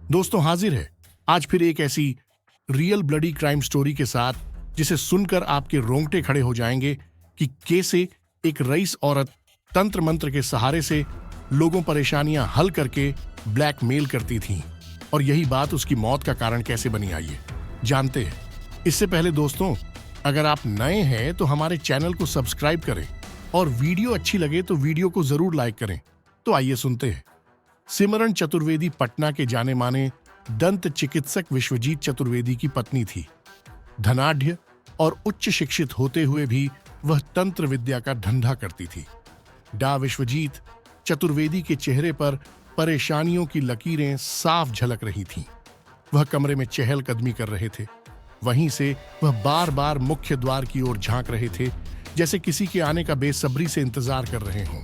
दोस्तों, हाजिर है आज फिर एक ऐसी रियल ब्लडी क्राइम स्टोरी के साथ जिसे सुनकर आपके रोंगटे खड़े हो जाएंगे कि कैसे एक रईस औरत तंत्र मंत्र के सहारे से लोगों परेशानियां हल करके ब्लैकमेल करती थी और यही बात उसकी मौत का कारण कैसे बनी, आइए जानते हैं। इससे पहले दोस्तों, अगर आप नए हैं तो हमारे चैनल को सब्सक्राइब करें और वीडियो अच्छी लगे तो वीडियो को जरूर लाइक करें। तो आइए सुनते हैं। सिमरन चतुर्वेदी पटना के जाने माने दंत चिकित्सक विश्वजीत चतुर्वेदी की पत्नी थी। धनाढ्य और उच्च शिक्षित होते हुए भी वह तंत्र विद्या का धंधा करती थी। डा विश्वजीत चतुर्वेदी के चेहरे पर परेशानियों की लकीरें साफ झलक रही थीं। वह कमरे में चहलकदमी कर रहे थे। वहीं से वह बार बार मुख्य द्वार की ओर झांक रहे थे, जैसे किसी के आने का बेसब्री से इंतजार कर रहे हों।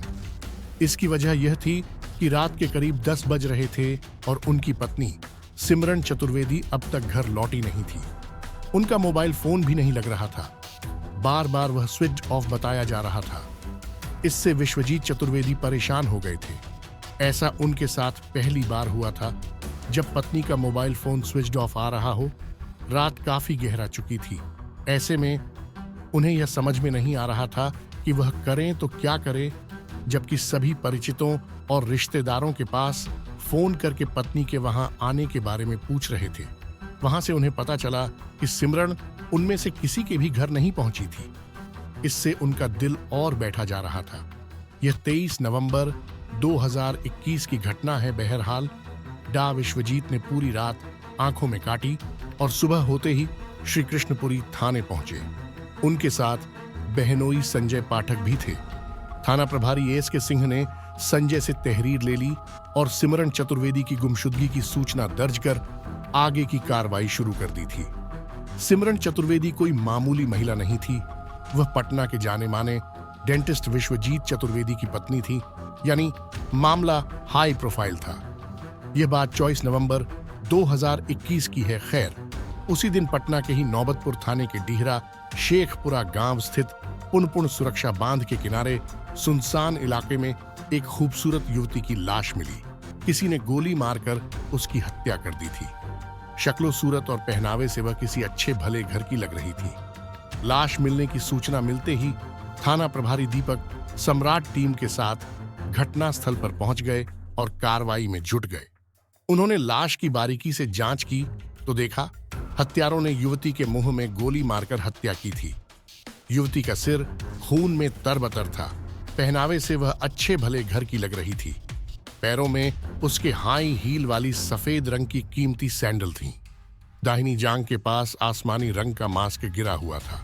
इसकी वजह यह थी कि रात के करीब 10 बज रहे थे और उनकी पत्नी सिमरन चतुर्वेदी अब तक घर लौटी नहीं थी। उनका मोबाइल फोन भी नहीं लग रहा था। बार बार वह स्विच ऑफ बताया जा रहा था। इससे विश्वजीत चतुर्वेदी परेशान हो गए थे। ऐसा उनके साथ पहली बार हुआ था जब पत्नी का मोबाइल फोन स्विच ऑफ आ रहा हो। रात काफी गहरा चुकी थी। ऐसे में उन्हें यह समझ में नहीं आ रहा था कि वह करें तो क्या करें, जबकि सभी परिचितों और रिश्तेदारों के पास फोन करके पत्नी के वहां आने के बारे में पूछ रहे थे। वहां से उन्हें पता चला कि सिमरन उनमें से किसी के भी घर नहीं पहुंची थी। इससे उनका दिल और बैठा जा रहा था। यह 23 नवंबर 2021 की घटना है। बहरहाल डा विश्वजीत ने पूरी रात आंखों में काटी और सुबह होते ही श्री कृष्णपुरी थाने पहुंचे। उनके साथ बहनोई संजय पाठक भी थे। थाना प्रभारी एस के सिंह ने संजय से तहरीर ले ली और सिमरन चतुर्वेदी की गुमशुदगी की सूचना दर्ज कर आगे की कार्रवाई शुरू कर दी थी। सिमरन चतुर्वेदी कोई मामूली महिला नहीं थी। वह पटना के जाने माने डेंटिस्ट विश्वजीत चतुर्वेदी की पत्नी थी, यानी मामला हाई प्रोफाइल था। यह बात 24 नवंबर 2021 की है। खैर, उसी दिन पटना के ही नौबतपुर थाने के डीहरा शेखपुरा गांव स्थित पुनपुन सुरक्षा बांध के किनारे सुनसान इलाके में एक खूबसूरत युवती की लाश मिली। किसी ने गोली मारकर उसकी हत्या कर दी थी। शक्लो सूरत और पहनावे से वह किसी अच्छे भले घर की लग रही थी। लाश मिलने की सूचना मिलते ही थाना प्रभारी दीपक सम्राट टीम के साथ घटनास्थल पर पहुंच गए और कार्रवाई में जुट गए। उन्होंने लाश की बारीकी से जांच की तो देखा हत्यारों ने युवती के मुंह में गोली मारकर हत्या की थी। युवती का सिर खून में तरबतर था। पहनावे से वह अच्छे भले घर की लग रही थी। पैरों में उसके हाई हील वाली सफेद रंग की कीमती सैंडल थीं। दाहिनी जांघ के पास आसमानी रंग का मास्क गिरा हुआ था।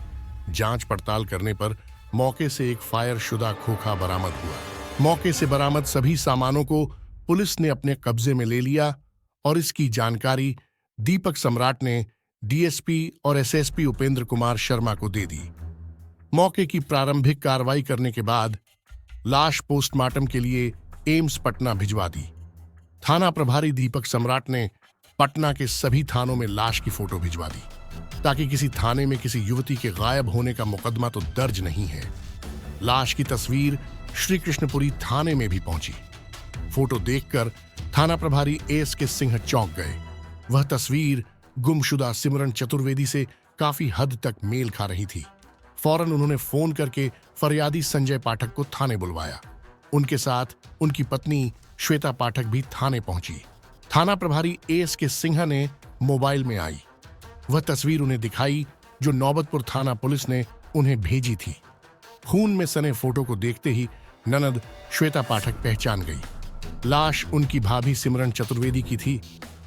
जांच पड़ताल करने पर मौके से एक फायर शुदा खोखा बरामद हुआ। मौके से बरामद सभी सामानों को पुलिस ने अपने कब्जे में ले लिया और इसकी जानकारी दीपक सम्राट ने डीएसपी और एसएसपी उपेंद्र कुमार शर्मा को दे दी। मौके की प्रारंभिक कार्रवाई करने के बाद लाश पोस्टमार्टम के लिए एम्स पटना भिजवा दी। थाना प्रभारी दीपक सम्राट ने पटना के सभी थानों में लाश की फोटो भिजवा दी, ताकि किसी थाने में किसी युवती के गायब होने का मुकदमा तो दर्ज नहीं है। लाश की तस्वीर श्री कृष्णपुरी थाने में भी पहुंची। फोटो देखकर थाना प्रभारी एस के सिंह चौंक गए। वह तस्वीर गुमशुदा सिमरन चतुर्वेदी से काफी हद तक मेल खा रही थी। फौरन उन्होंने फोन करके फरियादी संजय पाठक को थाने बुलवाया। उनके साथ उनकी पत्नी श्वेता पाठक भी थाने पहुंची। थाना प्रभारी एस के सिंह ने मोबाइल में आई वह तस्वीर उन्हें दिखाई जो नौबतपुर थाना पुलिस ने उन्हें भेजी थी। खून में सने फोटो को देखते ही ननद श्वेता पाठक पहचान गई। लाश उनकी भाभी सिमरन चतुर्वेदी की थी।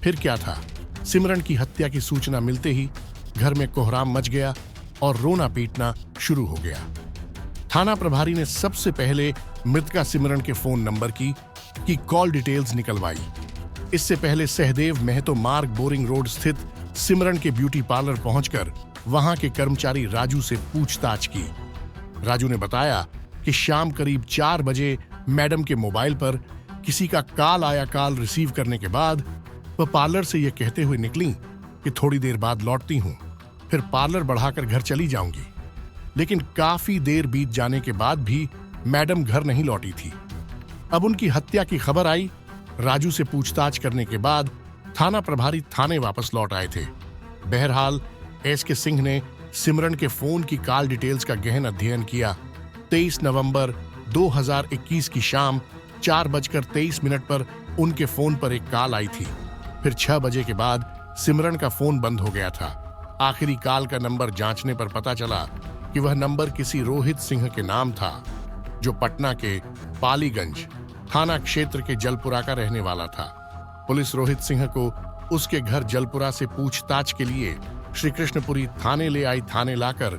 फिर क्या था, सिमरन की हत्या की सूचना मिलते ही घर में कोहराम मच गया और रोना पीटना शुरू हो गया। थाना प्रभारी ने सबसे पहले मृतका सिमरन के फोन नंबर की कॉल डिटेल्स निकलवाई। इससे पहले सहदेव महतो मार्ग बोरिंग रोड स्थित सिमरन के ब्यूटी पार्लर पहुंचकर वहां के कर्मचारी राजू से पूछताछ की। राजू ने बताया कि शाम करीब 4 बजे मैडम के मोबाइल पर किसी का कॉल रिसीव करने के बाद वह पार्लर से यह कहते हुए निकली कि थोड़ी देर बाद लौटती हूं, फिर पार्लर बढ़ाकर घर चली जाऊंगी। लेकिन काफी देर बीत जाने के बाद भी मैडम घर नहीं लौटी थी। अब उनकी हत्या की खबर आई। राजू से पूछताछ करने के बाद थाना प्रभारी थाने वापस लौट आए थे। बहरहाल एस के सिंह ने सिमरन के फोन की कॉल डिटेल्स का गहन अध्ययन किया। 23 नवंबर 2021 की शाम 4:23 पर उनके फोन पर एक कॉल आई थी। फिर 6 बजे के बाद सिमरन का फोन बंद हो गया था। आखिरी कॉल का नंबर जांचने पर पता चला कि वह नंबर किसी रोहित सिंह के नाम था, जो पटना के पालीगंज थाना क्षेत्र के जलपुरा का रहने वाला था। पुलिस रोहित सिंह को उसके घर जलपुरा से पूछताछ के लिए श्री कृष्णपुरी थाने ले आई। थाने लाकर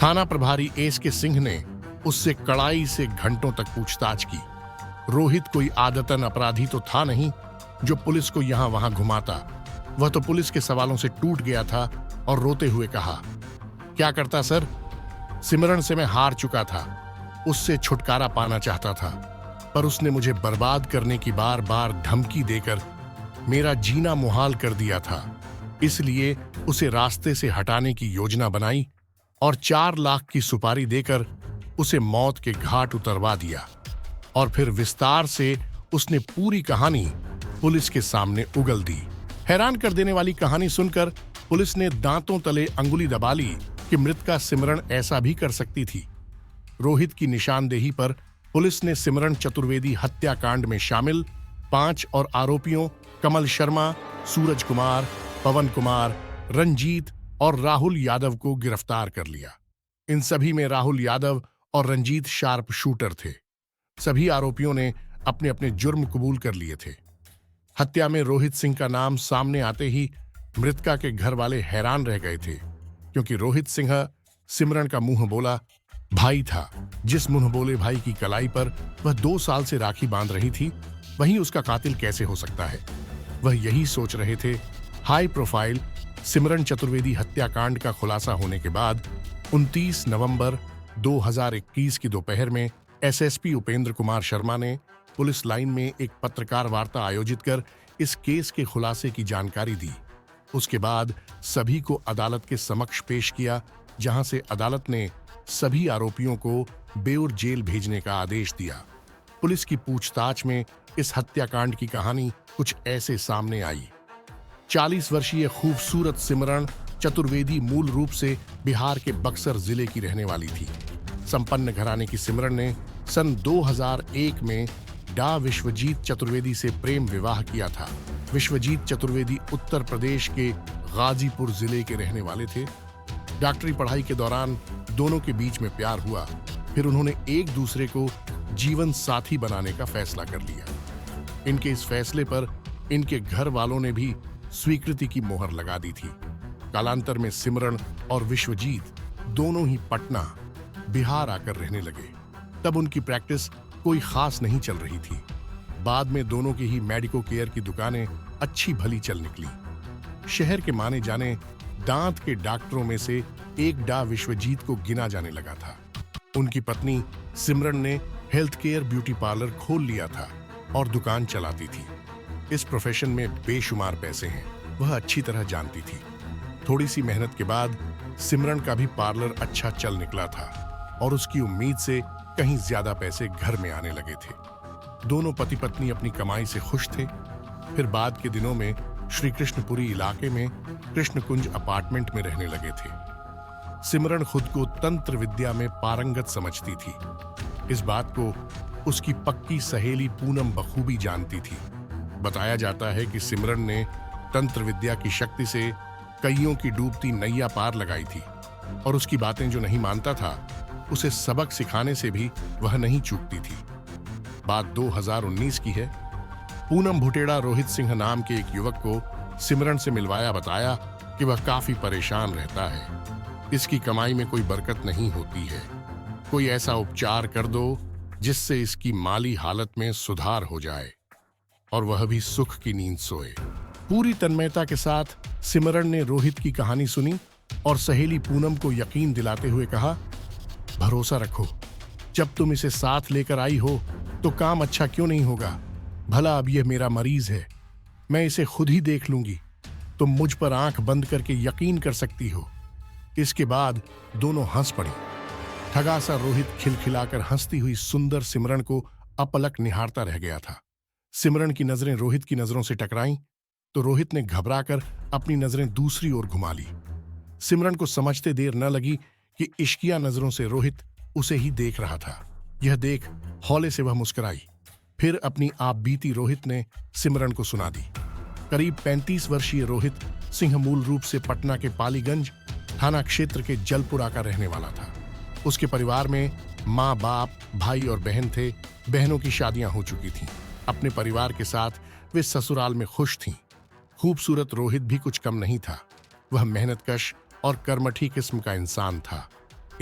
थाना प्रभारी एस के सिंह ने उससे कड़ाई से घंटों तक पूछताछ की। रोहित कोई आदतन अपराधी तो था नहीं जो पुलिस को यहां वहां घुमाता। वह तो पुलिस के सवालों से टूट गया था और रोते हुए कहा, क्या करता सर, सिमरन से मैं हार चुका था, उससे छुटकारा पाना चाहता था, पर उसने मुझे बर्बाद करने की बार बार धमकी देकर मेरा जीना मुहाल कर दिया था। इसलिए उसे रास्ते से हटाने की योजना बनाई और 4 लाख की सुपारी देकर उसे मौत के घाट उतरवा दिया। और फिर विस्तार से उसने पूरी कहानी पुलिस के सामने उगल दी। हैरान कर देने वाली कहानी सुनकर पुलिस ने दांतों तले अंगुली दबा ली कि मृतका सिमरन ऐसा भी कर सकती थी। रोहित की निशानदेही पर पुलिस ने सिमरन चतुर्वेदी हत्याकांड में शामिल 5 और आरोपियों कमल शर्मा, सूरज कुमार, पवन कुमार, रंजीत और राहुल यादव को गिरफ्तार कर लिया। इन सभी में राहुल यादव और रंजीत शार्प शूटर थे। सभी आरोपियों ने अपने अपने जुर्म कबूल कर लिए थे। हत्या में रोहित सिंह का नाम सामने आते ही मृतका के घर वाले हैरान रह गए थे, क्योंकि रोहित सिंह सिमरन का मुंह बोला भाई था। जिस मुंह बोले भाई की कलाई पर वह 2 साल से राखी बांध रही थी, वहीं उसका कातिल कैसे हो सकता है। वह यही सोच रहे थे। हाई प्रोफाइल सिमरन चतुर्वेदी हत्याकांड का खुलासा होने के बाद 29 नवंबर 2021 की दोपहर में एसएसपी उपेंद्र कुमार शर्मा ने पुलिस लाइन में एक पत्रकार वार्ता आयोजित कर इस केस के खुलासे की जानकारी दी। उसके बाद सभी को अदालत के समक्ष पेश किया, जहां से अदालत ने सभी आरोपियों को बेउर जेल भेजने का आदेश दिया। पुलिस की पूछताछ में इस हत्याकांड की कहानी कुछ ऐसे सामने आई। 40 वर्षीय खूबसूरत सिमरन चतुर्वेदी मूल रूप से बिहार के बक्सर जिले की रहने वाली थी। संपन्न घराने की सिमरन ने सन 2001 में डा विश्वजीत चतुर्वेदी से प्रेम विवाह किया था। विश्वजीत चतुर्वेदी उत्तर प्रदेश के गाजीपुर जिले के रहने वाले थे। डॉक्टरी पढ़ाई के दौरान दोनों के बीच में प्यार हुआ। फिर उन्होंने एक दूसरे को जीवन साथी बनाने का फैसला कर लिया। इनके इस फैसले पर इनके घर वालों ने भी स्वीकृति की मोहर लगा दी थी। कालांतर में सिमरन और विश्वजीत दोनों ही पटना, बिहार आकर रहने लगे। तब उनकी प्रैक्टिस कोई खास नहीं चल रही थी। बाद में दोनों की ही मेडिको केयर की दुकानें अच्छी भली चल निकली। शहर के माने जाने दांत के डॉक्टरों में से एक डा विश्वजीत को गिना जाने लगा था। उनकी पत्नी सिमरन ने हेल्थ केयर ब्यूटी पार्लर खोल लिया था और दुकान चलाती थी। इस प्रोफेशन में बेशुमार पैसे हैं, वह अच्छी तरह जानती थी। थोड़ी सी मेहनत के बाद सिमरन का भी पार्लर अच्छा चल निकला था और उसकी उम्मीद से कहीं ज्यादा पैसे घर में आने लगे थे। दोनों पति पत्नी अपनी कमाई से खुश थे। फिर बाद के दिनों में श्री कृष्णपुरी इलाके में कृष्ण कुंज अपार्टमेंट में रहने लगे थे। सिमरन खुद को तंत्र विद्या में पारंगत समझती थी। इस बात को उसकी पक्की सहेली पूनम बखूबी जानती थी। बताया जाता है कि सिमरन ने तंत्र विद्या की शक्ति से कईयों की डूबती नैया पार लगाई थी और उसकी बातें जो नहीं मानता था, उसे सबक सिखाने से भी वह नहीं चूकती थी। बात 2019 की है। पूनम भुटेड़ा रोहित सिंह नाम के एक युवक को सिमरन से मिलवाया, बताया कि वह काफी परेशान रहता है। इसकी कमाई में कोई बरकत नहीं होती है। कोई ऐसा उपचार कर दो जिससे इसकी माली हालत में सुधार हो जाए और वह भी सुख की नींद सोए। पूरी तन्मयता के साथ सिमरन ने रोहित की कहानी सुनी और सहेली पूनम को यकीन दिलाते हुए कहा, भरोसा रखो, जब तुम इसे साथ लेकर आई हो तो काम अच्छा क्यों नहीं होगा। भला अब यह मेरा मरीज है, मैं इसे खुद ही देख लूंगी। तुम मुझ पर आंख बंद करके यकीन कर सकती हो। इसके बाद दोनों हंस पड़ी। ठगा सा रोहित खिलखिलाकर हंसती हुई सुंदर सिमरन को अपलक निहारता रह गया था। सिमरन की नजरें रोहित की नजरों से टकराईं तो रोहित ने घबराकर अपनी नजरें दूसरी ओर घुमा ली। सिमरन को समझते देर न लगी कि इश्किया नजरों से रोहित उसे ही देख रहा था। यह देख हौले से वह मुस्कुराई। फिर अपनी आप बीती रोहित ने सिमरन को सुना दी। करीब 35 वर्षीय रोहित सिंह मूल रूप से पटना के पालीगंज थाना क्षेत्र के जलपुरा का रहने वाला था। उसके परिवार में माँ बाप, भाई और बहन थे। बहनों की शादियां हो चुकी थीं। अपने परिवार के साथ वे ससुराल में खुश थीं। खूबसूरत रोहित भी कुछ कम नहीं था। वह मेहनतकश और कर्मठी किस्म का इंसान था।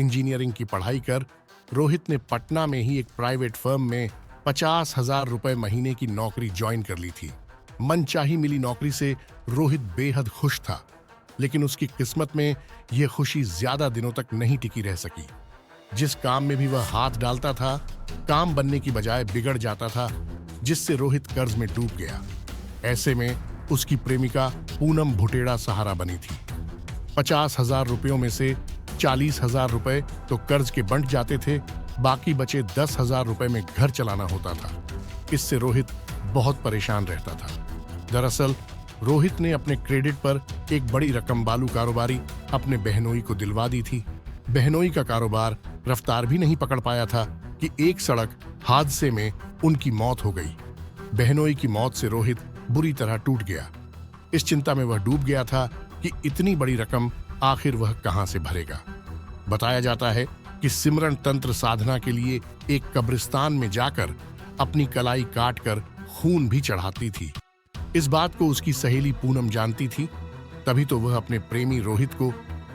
इंजीनियरिंग की पढ़ाई कर रोहित ने पटना में ही एक प्राइवेट फर्म में 50,000 रुपए महीने की नौकरी ज्वाइन कर ली थी। मनचाही मिली नौकरी से रोहित बेहद खुश था, लेकिन उसकी किस्मत में यह खुशी ज्यादा दिनों तक नहीं टिकी रह सकी। जिस काम में भी वह हाथ डालता था, काम बनने की बजाय बिगड़ जाता था, जिससे रोहित कर्ज में डूब गया। ऐसे में उसकी प्रेमिका पूनम भुटेड़ा सहारा बनी थी। 50,000 रुपयों में से 40,000 रुपए तो कर्ज के बंट जाते थे, बाकी बचे 10,000 रुपए में घर चलाना होता था। इससे रोहित बहुत परेशान रहता था। दरअसल रोहित ने अपने क्रेडिट पर एक बड़ी रकम बालू कारोबारी अपने बहनोई को दिलवा दी थी। बहनोई का कारोबार रफ्तार भी नहीं पकड़ पाया था कि एक सड़क हादसे में उनकी मौत हो गई। बहनोई की मौत से रोहित बुरी तरह टूट गया। इस चिंता में वह डूब गया था कि इतनी बड़ी रकम आखिर वह कहां से भरेगा। बताया जाता है कि सिमरन तंत्र साधना के लिए एक कब्रिस्तान में जाकर अपनी कलाई काटकर खून भी चढ़ाती थी। इस बात को उसकी सहेली पूनम जानती थी, तभी तो वह अपने प्रेमी रोहित को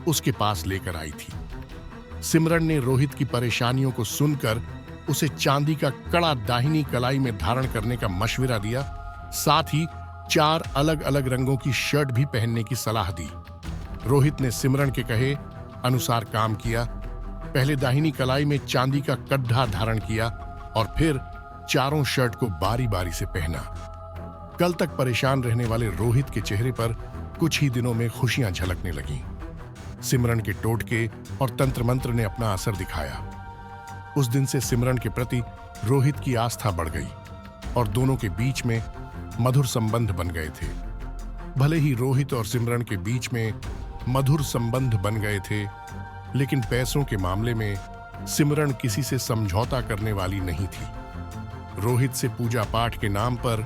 उसके पास लेकर आई थी। सिमरन ने रोहित की परेशानियों को सुनकर उसे चांदी का कड़ा दाहिनी कलाई में धारण करने का मशविरा दिया। साथ ही 4 अलग अलग रंगों की शर्ट भी पहनने की सलाह दी। रोहित ने सिमरन के कहे अनुसार काम किया। पहले दाहिनी कलाई में चांदी का कड्ढा धारण किया और फिर चारों शर्ट को बारी बारी से पहना। कल तक परेशान रहने वाले रोहित के चेहरे पर कुछ ही दिनों में खुशियां झलकने लगीं। सिमरन के टोटके और तंत्र मंत्र ने अपना असर दिखाया। उस दिन से सिमरन के प्रति रोहित की आस्था बढ़ गई और दोनों के बीच में मधुर संबंध बन गए थे। भले ही रोहित और सिमरन के बीच में मधुर संबंध बन गए थे, लेकिन पैसों के मामले में सिमरन किसी से समझौता करने वाली नहीं थी। रोहित से पूजा पाठ के नाम पर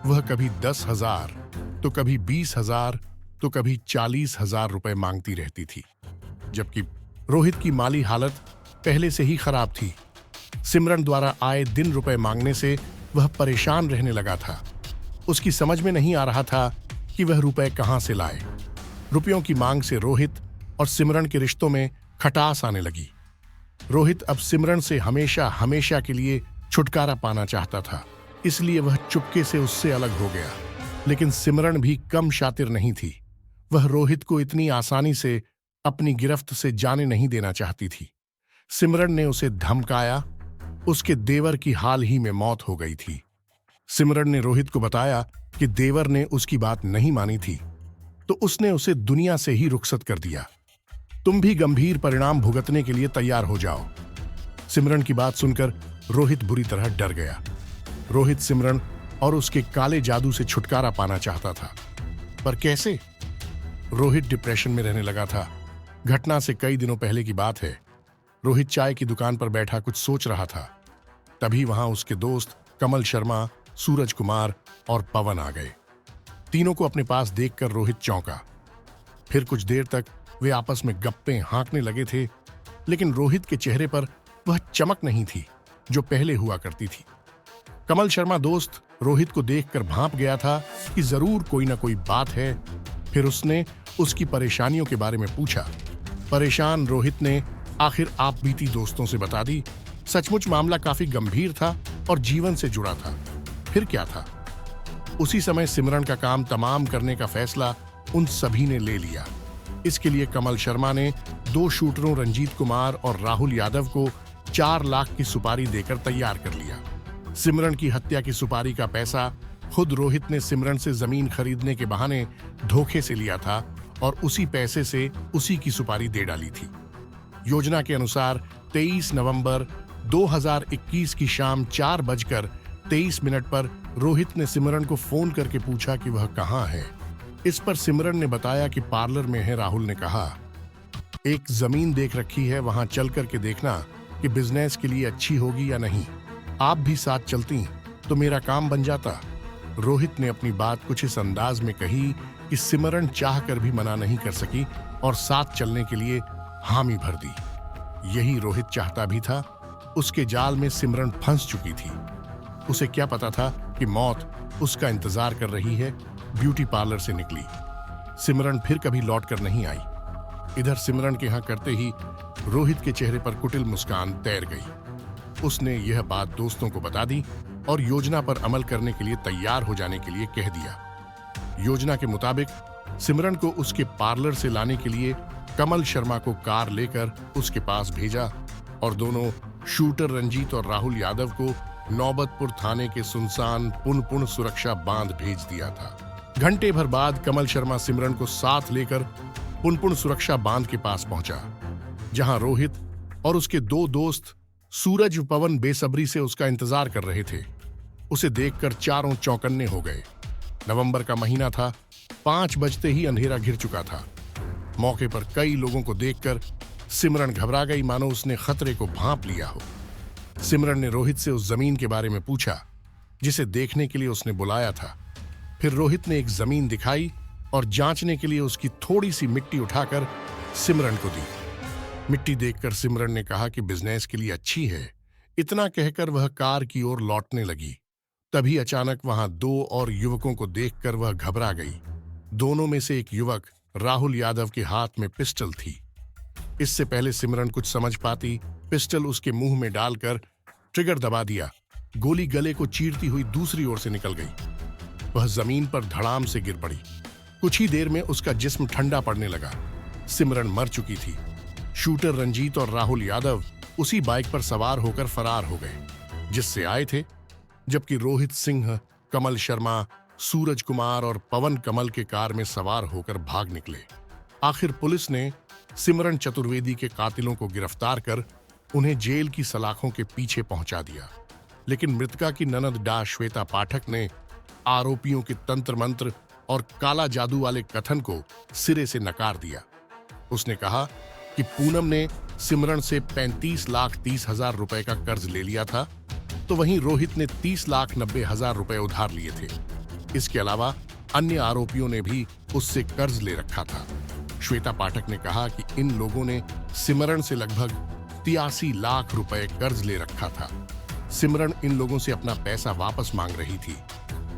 वह कभी 10,000 तो कभी 20,000 तो कभी 40,000 रुपए मांगती रहती थी, जबकि रोहित की माली हालत पहले से ही खराब थी। सिमरन द्वारा आए दिन रुपए मांगने से वह परेशान रहने लगा था। उसकी समझ में नहीं आ रहा था कि वह रुपए कहां से लाए। रुपयों की मांग से रोहित और सिमरन के रिश्तों में खटास आने लगी। रोहित अब सिमरन से हमेशा हमेशा के लिए छुटकारा पाना चाहता था, इसलिए वह चुपके से उससे अलग हो गया। लेकिन सिमरन भी कम शातिर नहीं थी। वह रोहित को इतनी आसानी से अपनी गिरफ्त से जाने नहीं देना चाहती थी। सिमरन ने उसे धमकाया। उसके देवर की हाल ही में मौत हो गई थी। सिमरन ने रोहित को बताया कि देवर ने उसकी बात नहीं मानी थी, तो उसने उसे दुनिया से ही रुखसत कर दिया। तुम भी गंभीर परिणाम भुगतने के लिए तैयार हो जाओ। सिमरन की बात सुनकर रोहित बुरी तरह डर गया। रोहित सिमरन और उसके काले जादू से छुटकारा पाना चाहता था, पर कैसे? रोहित डिप्रेशन में रहने लगा था। घटना से कई दिनों पहले की बात है। रोहित चाय की दुकान पर बैठा कुछ सोच रहा था। तभी वहां उसके दोस्त कमल शर्मा, सूरज कुमार और पवन आ गए। तीनों को अपने पास देखकर रोहित चौंका। फिर कुछ देर तक वे आपस में गप्पे हाँकने लगे थे, लेकिन रोहित के चेहरे पर वह चमक नहीं थी जो पहले हुआ करती थी। कमल शर्मा दोस्त रोहित को देखकर भांप गया था कि जरूर कोई ना कोई बात है। फिर उसने उसकी परेशानियों के बारे में पूछा। परेशान रोहित ने आखिर आप बीती दोस्तों से बता दी। सचमुच मामला काफी गंभीर था और जीवन से जुड़ा था। फिर क्या था? उसी समय सिमरन का काम तमाम करने का फैसला उन सभी ने ले लिया। इसके लिए कमल शर्मा ने 2 शूटरों रंजीत कुमार और राहुल यादव को 4 लाख की सुपारी देकर तैयार कर लिया। सिमरन की हत्या की सुपारी का पैसा खुद रोहित ने सिमरन से जमीन खरीदने के बहाने धोखे से लिया था और उसी पैसे से उसी की सुपारी दे डाली थी। योजना के अनुसार 23 नवंबर 2021 की शाम 4:23 पर रोहित ने सिमरन को फोन करके पूछा कि वह कहाँ है। इस पर सिमरन ने बताया कि पार्लर में है। राहुल ने कहा, एक जमीन देख रखी है, वहां चल करके देखना कि बिजनेस के लिए अच्छी होगी या नहीं। आप भी साथ चलती तो मेरा काम बन जाता। रोहित ने अपनी बात कुछ इस अंदाज में कही कि सिमरन चाह कर भी मना नहीं कर सकी और साथ चलने के लिए हामी भर दी। यही रोहित चाहता भी था। उसके जाल में सिमरन फंस चुकी थी। उसे क्या पता था कि मौत उसका इंतजार कर रही है। ब्यूटी पार्लर से निकली सिमरन फिर कभी लौट कर नहीं आई। इधर सिमरन के यहां करते ही रोहित के चेहरे पर कुटिल मुस्कान तैर गई। उसने यह बात दोस्तों को बता दी और योजना पर अमल करने के लिए तैयार हो जाने के लिए कह दिया। योजना के मुताबिक सिमरन को उसके पार्लर से लाने के लिए कमल शर्मा को कार लेकर उसके पास भेजा और दोनों शूटर रंजीत और राहुल यादव को नौबतपुर थाने के सुनसान पुनपुन सुरक्षा बांध भेज दिया था। घंटे भर बाद कमल शर्मा सिमरन को साथ लेकर पुनपुन सुरक्षा बांध के पास पहुंचा, जहां रोहित और उसके दो दोस्त सूरज पवन बेसब्री से उसका इंतजार कर रहे थे। उसे देखकर चारों चौकन्ने हो गए। नवंबर का महीना था। 5 बजते ही अंधेरा घिर चुका था। मौके पर कई लोगों को देखकर सिमरन घबरा गई, मानो उसने खतरे को भांप लिया हो। सिमरन ने रोहित से उस जमीन के बारे में पूछा जिसे देखने के लिए उसने बुलाया था। फिर रोहित ने एक जमीन दिखाई और जांचने के लिए उसकी थोड़ी सी मिट्टी उठाकर सिमरन को दी। मिट्टी देखकर सिमरन ने कहा कि बिजनेस के लिए अच्छी है। इतना कहकर वह कार की ओर लौटने लगी। तभी अचानक वहां 2 और युवकों को देखकर वह घबरा गई। दोनों में से एक युवक राहुल यादव के हाथ में पिस्टल थी। इससे पहले सिमरन कुछ समझ पाती, पिस्टल उसके मुंह में डालकर ट्रिगर दबा दिया। गोली गले को चीरती हुई दूसरी ओर से निकल गई। वह जमीन पर धड़ाम से गिर पड़ी। कुछ ही देर में उसका जिस्म ठंडा पड़ने लगा। सिमरन मर चुकी थी। शूटर रंजीत और राहुल यादव उसी बाइक पर सवार होकर फरार हो गए जिससे आए थे, जबकि रोहित सिंह, कमल शर्मा, सूरज कुमार और पवन कमल के कार में सवार होकर भाग निकले। आखिर पुलिस ने सिमरन चतुर्वेदी के कातिलों को गिरफ्तार कर उन्हें जेल की सलाखों के पीछे पहुंचा दिया। लेकिन मृतका की ननद डा श्वेता पाठक ने आरोपियों के तंत्र मंत्र और काला जादू वाले कथन को सिरे से नकार दिया। उसने कहा कि पूनम ने सिमरन से 35,30,000 रुपए का कर्ज ले लिया था, तो वहीं रोहित ने 30,90,000 रुपए उधार लिए थे। इसके अलावा अन्य आरोपियों ने भी उससे कर्ज ले रखा था। श्वेता पाठक ने कहा कि इन लोगों ने सिमरन से लगभग 83 लाख रुपए कर्ज ले रखा था। सिमरन इन लोगों से अपना पैसा वापस मांग रही थी।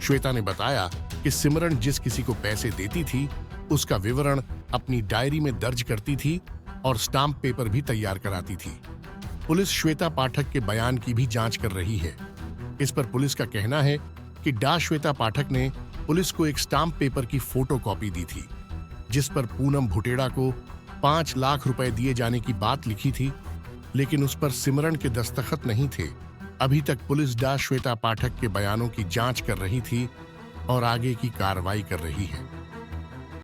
श्वेता ने बताया कि सिमरन जिस किसी को पैसे देती थी उसका विवरण अपनी डायरी में दर्ज करती थी और स्टाम्प पेपर भी तैयार कराती थी। पुलिस श्वेता पाठक के बयान की भी जांच कर रही है। इस पर पुलिस का कहना है कि डा श्वेता पाठक ने पुलिस को एक स्टाम्प पेपर की फोटोकॉपी दी थी जिस पर पूनम भुटेड़ा को 5 लाख रुपए दिए जाने की बात लिखी थी, लेकिन उस पर सिमरन के दस्तखत नहीं थे। अभी तक पुलिस डा श्वेता पाठक के बयानों की जांच कर रही थी और आगे की कार्रवाई कर रही है।